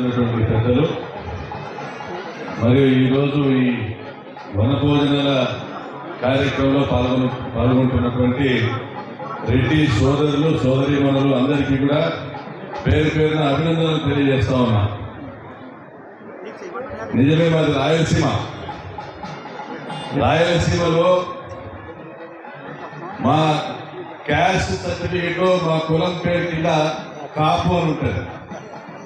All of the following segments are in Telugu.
పెద్దలు మరియు ఈరోజు ఈ వనభోజనాల కార్యక్రమంలో పాల్గొంటున్నటువంటి రెడ్డి సోదరులు సోదరీమణులు అందరికీ కూడా పేరు పేరున అభినందనలు తెలియజేస్తా ఉన్నా. నిజమే, మాది రాయలసీమలో మా క్యాస్ట్ సర్టిఫికేట్ మా కులం పేరు కింద కాపు అని ఉంటుంది.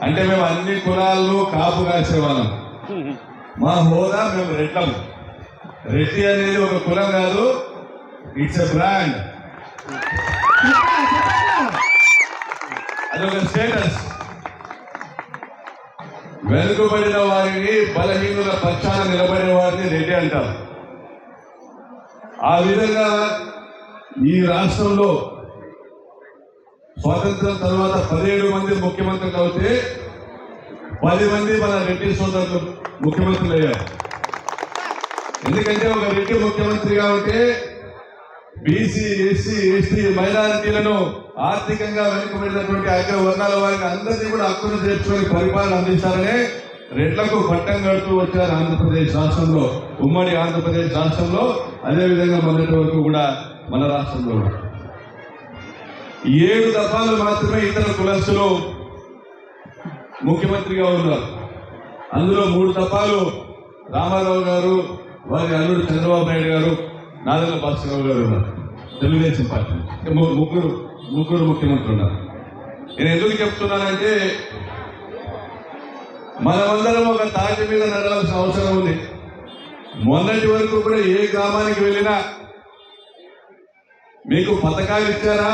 అంటే మేము అన్ని కులాలను కాపు కాసేవాళ్ళం. మా హోదా మేము రెడ్లం. రెడ్డి అనేది ఒక కులం కాదు, ఇట్స్ ఎ బ్రాండ్, అదొక స్టేటస్. వెనుకబడిన వారిని, బలహీనుల పక్షాన నిలబడిన వారిని రెడ్డి అంటారు. ఆ విధంగా ఈ రాష్ట్రంలో స్వాతంత్రం తర్వాత 17 మంది ముఖ్యమంత్రులు అవుతే 10 మంది మన రెడ్డి సోదరులు ముఖ్యమంత్రులు అయ్యారు. ఎందుకంటే ఒక రెడ్డి ముఖ్యమంత్రిగా ఉంటే బీసీ, ఎస్సీ, ఎస్టీ మైనారిటీలను ఆర్థికంగా వెనుకబడినటువంటి అగ్ర వర్గాల వారికి అందరినీ కూడా హక్కును చేర్చుకొని పరిపాలన అందిస్తారనే రెడ్లకు పట్టం కడుతూ వచ్చారు ఆంధ్రప్రదేశ్ రాష్ట్రంలో, ఉమ్మడి ఆంధ్రప్రదేశ్ రాష్ట్రంలో, అదేవిధంగా మొన్నటి వరకు కూడా మన రాష్ట్రంలో 7 దఫాలు మాత్రమే ఇతర కులస్తులు ముఖ్యమంత్రిగా ఉన్నారు. అందులో 3 దఫాలు రామారావు గారు, వారి అల్లుడు చంద్రబాబు నాయుడు గారు, నాదెళ్ల భాస్కరరావు గారు ఉన్నారు. తెలుగుదేశం పార్టీ ముగ్గురు ముఖ్యమంత్రులు ఉన్నారు. నేను ఎందుకు చెప్తున్నానంటే మనమందరం ఒక తాటి మీద నడవాల్సిన అవసరం ఉంది. మొన్నటి వరకు కూడా ఏ గ్రామానికి వెళ్ళినా మీకు పథకాలు ఇచ్చారా,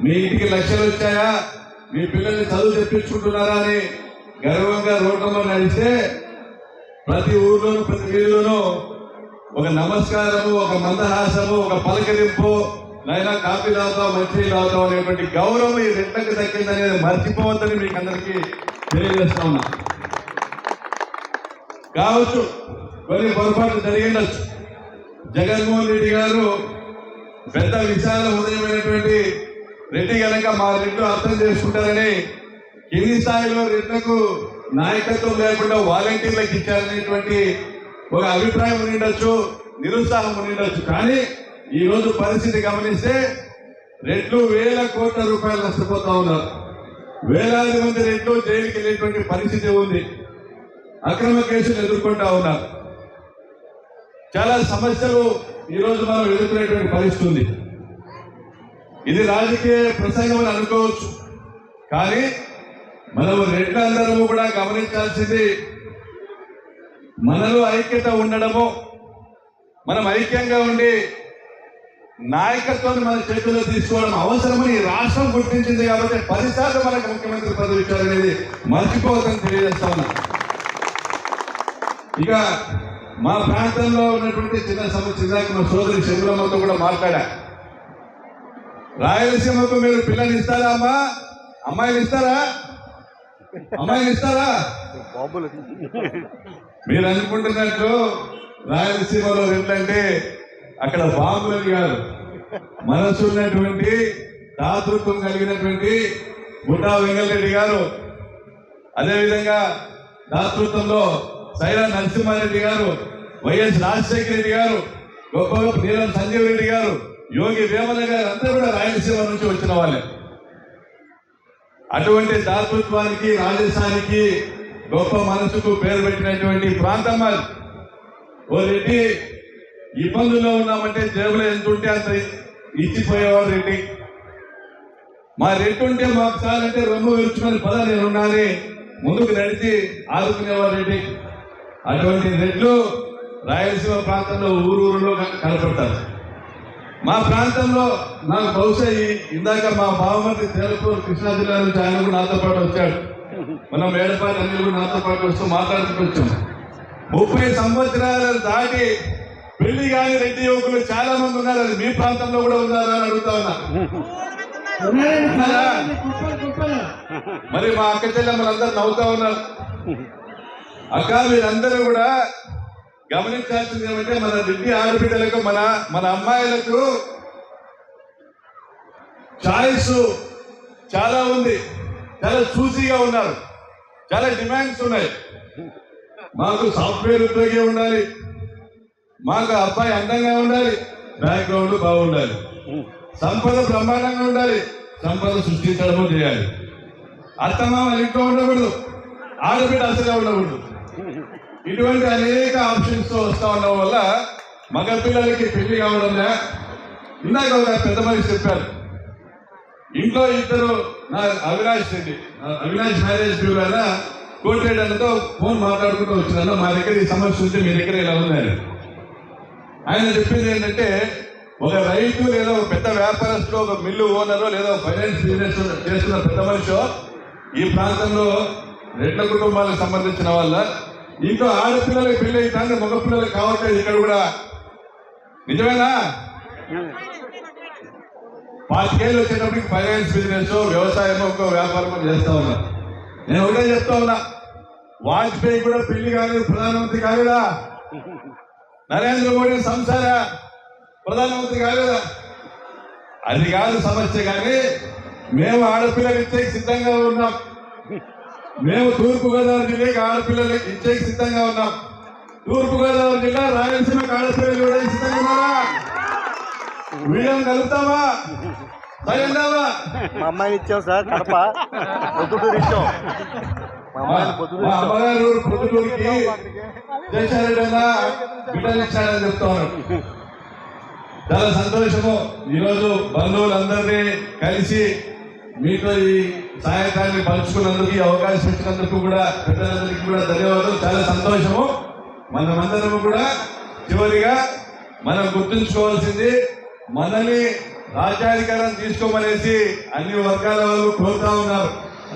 మీ ఇంటికి లక్షలు వచ్చాయా, మీ పిల్లల్ని చదువు తెప్పించుకుంటున్నారా అని గర్వంగా రోడ్లలో నడిస్తే ప్రతి ఊర్లోనూ ప్రతి వీధిలోనూ ఒక నమస్కారము, ఒక మందహాసము, ఒక పలకరింపు, నైనా కాఫీ తాగుతాం, మంచి తాగుతాం అనేటువంటి గౌరవం ఈ రెడ్లకు దక్కిందనేది మర్చిపోవద్దని మీకు అందరికీ తెలియజేస్తా ఉన్నా. కావచ్చు కొన్ని పొరపాట్లు జరిగిండొచ్చు. జగన్మోహన్ రెడ్డి గారు పెద్ద విశాల హృదయమైనటువంటి రెడ్డి కనుక మా రెడ్లు అర్థం చేసుకుంటారని కింది స్థాయిలో రెడ్లకు నాయకత్వం లేకుండా వాలంటీర్లకు ఇచ్చారనేటువంటి ఒక అభిప్రాయం ఉండిండొచ్చు, నిరుత్సాహం ఉండిండొచ్చు. కానీ ఈ రోజు పరిస్థితి గమనిస్తే రెడ్లు వేల కోట్ల రూపాయలు నష్టపోతా ఉన్నారు. వేలాది మంది రెడ్లు జైలుకి వెళ్ళేటువంటి పరిస్థితి ఉంది. అక్రమ కేసులు ఎదుర్కొంటా ఉన్నారు. చాలా సమస్యలు ఈరోజు మనం ఎదుర్కొనేటువంటి పరిస్థితి ఉంది. ఇది రాజకీయ ప్రసంగం అని అనుకోవచ్చు, కానీ మనం రెడ్లందరము కూడా గమనించాల్సింది మనలో ఐక్యత ఉండడము, మనం ఐక్యంగా ఉండి నాయకత్వాన్ని మన చేతుల్లో తీసుకోవడం అవసరమని ఈ రాష్ట్రం గుర్తించింది. కాబట్టి 10 సార్లు మనకు ముఖ్యమంత్రి పదవి ఇచ్చారనేది మర్చిపోవద్దని తెలియజేస్తా ఉన్నా. ఇక మా ప్రాంతంలో ఉన్నటువంటి చిన్న సమస్య మా సోదరి శంకులమ్మతో కూడా మాట్లాడా. రాయలసీమకు మీరు పిల్లలు ఇస్తారా అమ్మా? అమ్మాయిలు ఇస్తారా? అమ్మాయిలు ఇస్తారా? మీరు అనుకుంటున్నట్టు రాయలసీమలో ఏంటంటే అక్కడ బాంబులని కాదు, మనసు ఉన్నటువంటి దాతృత్వం కలిగినటువంటి గుట్టా వెంగళరెడ్డి గారు, అదేవిధంగా దాతృత్వంలో సైరా నరసింహారెడ్డి గారు, వైఎస్ రాజశేఖర రెడ్డి గారు, గొప్ప నీలం సంజీవ్ రెడ్డి గారు, యోగి వేమన గారు అందరూ కూడా రాయలసీమ నుంచి వచ్చిన వాళ్ళే. అటువంటి దాతృత్వానికి, రాజస్థానికి, గొప్ప మనసుకు పేరు పెట్టినటువంటి ప్రాంతం అది. ఓ రెడ్డి ఇబ్బందుల్లో ఉన్నామంటే జేబులో ఎంత ఉంటే అంత ఇచ్చిపోయేవాడు రెడ్డి. మా రెడ్డి ఉంటే మాకు చాలంటే రొమ్ము విరుచుకొని పద నేను ఉన్నానని ముందుకు నడిచి ఆదుకునేవాడు రెడ్డి. అటువంటి రెడ్లు రాయలసీమ ప్రాంతంలో ఊరూరులో కనపడతారు. మా ప్రాంతంలో నాకు బహుశా ఇందాక మా బావమతి తేలపూర్ కృష్ణా జిల్లా నుంచి ఆయన కూడా నాతో పాటు వచ్చాడు. మనం మేడపాటి అన్ని కూడా నాతో పాటు వస్తూ మాట్లాడుతూ వచ్చాం. 30 సంవత్సరాలు దాటి పెళ్లి కాని రెడ్డి యువకులు చాలా మంది ఉన్నారు. అది మీ ప్రాంతంలో కూడా ఉన్నారా అని అడుగుతా ఉన్నా. మరి మా అక్క చెల్లెమ్మలందరూ నవ్వుతా ఉన్నారు. అక్క వీళ్ళందరూ కూడా గమనించాల్సింది ఏమంటే మన రెడ్డి ఆడబిడ్డలకు, మన అమ్మాయిలకు చాయిస్ చాలా ఉంది. చాలా చూసిగా ఉన్నారు. చాలా డిమాండ్స్ ఉన్నాయి. మాకు సాఫ్ట్వేర్ ఉద్యోగి ఉండాలి, మాకు అబ్బాయి అందంగా ఉండాలి, బ్యాక్గ్రౌండ్ బాగుండాలి, సంపద బ్రహ్మాండంగా ఉండాలి, సంపద సృష్టించడము చేయాలి, అత్తమామలు ఇంట్లో ఉండకూడదు, ఆడబిడ్డ అసలే ఉండకూడదు. ఇటువంటి అనేక ఆప్షన్స్ తో వస్తా ఉండడం వల్ల మగ పిల్లలకి పెళ్లి కావడంలే. ఇందాక ఒక పెద్ద మనిషి చెప్పారు, ఇంట్లో ఇద్దరు అవినాష్ మ్యారేజ్ బ్యూరో కోటిరెడ్డి అన్నతో ఫోన్ మాట్లాడుకుంటూ వచ్చిన మా దగ్గర ఈ సమస్య ఉంటే మీ దగ్గర ఇలా ఉన్నారు. ఆయన చెప్పింది ఏంటంటే, ఒక రైతు లేదా ఒక పెద్ద వ్యాపారస్తులు, ఒక మిల్లు ఓనరు లేదా ఫైనాన్స్ బిజినెస్ చేస్తున్న పెద్ద మనిషి ఈ ప్రాంతంలో రెడ్ల కుటుంబాలకు సంబంధించిన వాళ్ళ ఇంట్లో ఆడపిల్లలకి పెళ్లి అయితే మగ పిల్లలకు కావట్లేదు. ఇక్కడ కూడా నిజమేనా? 5 ఏళ్ళు వచ్చేటప్పటికి ఫైనాన్స్ బిజినెస్, వ్యవసాయం, ఒక వ్యాపారం చేస్తా ఉన్నా. నేను ఒకటే చెప్తా ఉన్నా, వాజ్పేయి కూడా పెళ్లి కాలేదు, ప్రధానమంత్రి కాలేదా? నరేంద్ర మోడీ సంసార ప్రధానమంత్రి కాలేదా? అది కాదు సమస్య. కానీ మేము ఆడపిల్లలు ఇచ్చేకి సిద్ధంగా ఉన్నాం. మేము తూర్పుగోదావరి జిల్లాకి ఆడపిల్లలు ఇచ్చేకి సిద్ధంగా ఉన్నాం. తూర్పుగోదావరి జిల్లా, రాయలసీమకి ఆడపిల్లలు ఇవ్వడానికి సిద్ధంగా ఉన్నారా? వీడియో కలుగుతావా? సరేందావా? మా అమ్మాయిని ఇచ్చాం సార్, కడప పొద్దుటూరు ఇచ్చాం. మా అమ్మగారు పొద్దుటూరుకి చేశారన్నా బిడ్డలు ఇచ్చారని చెప్తా ఉన్నాడు. చాలా సంతోషము. ఈరోజు బంధువులందరినీ కలిసి మీతో ఈ సాయంత్రాన్ని పంచుకున్నందుకు, ఈ అవకాశం ఇచ్చినందుకు కూడా పెద్దలందరికీ కూడా ధన్యవాదాలు. చాలా సంతోషము. మనమందరము కూడా చివరిగా మనం గుర్తుంచుకోవాల్సింది, మనల్ని రాజ్యాధికారం తీసుకోమనేసి అన్ని వర్గాల వాళ్ళు కోరుతా ఉన్నారు.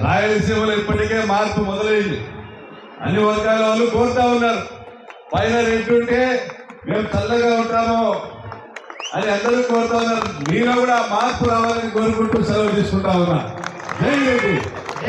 రాయలసీమలో ఇప్పటికే మార్పు మొదలైంది. అన్ని వర్గాల వాళ్ళు కోరుతా ఉన్నారు. పైన ఏంటంటే మేము చల్లగా ఉంటాము అని అందరూ కోరుతా ఉన్నారు. మీలో కూడా మార్పు రావాలని కోరుకుంటూ సెలవు తీసుకుంటా ఉన్నా. జై రెడ్డి.